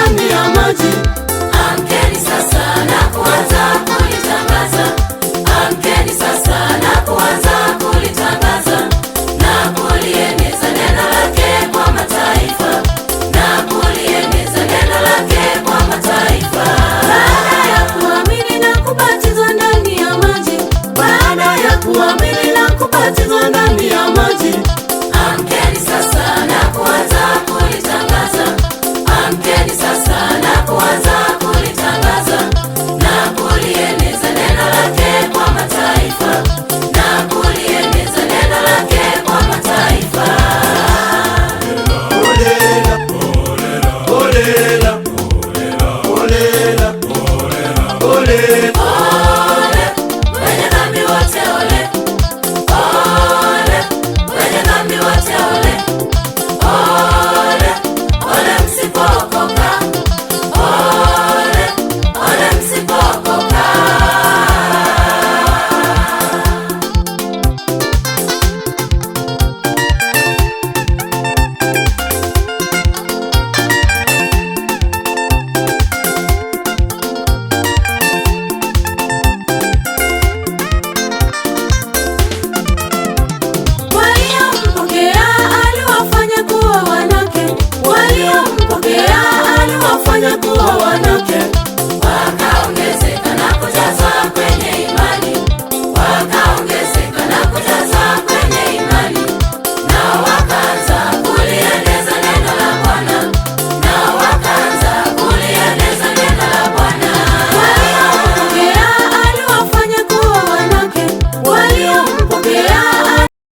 ndani ya maji. Amkeni sasa na kuanza kulitangaza. Amkeni sasa na kuanza kulitangaza na kulieneza neno lake kwa mataifa, na kulieneza neno lake kwa mataifa. Baada ya kuamini na kubatizwa ndani ya maji, baada ya kuamini na kubatizwa ndani ya maji. Amkeni sasa na kuanza kulitangaza. Amkeni sasa na kuanza kulitangaza na kulieneza neno lake kwa mataifa, na kulieneza neno lake kwa mataifa. Ole, ole, ole.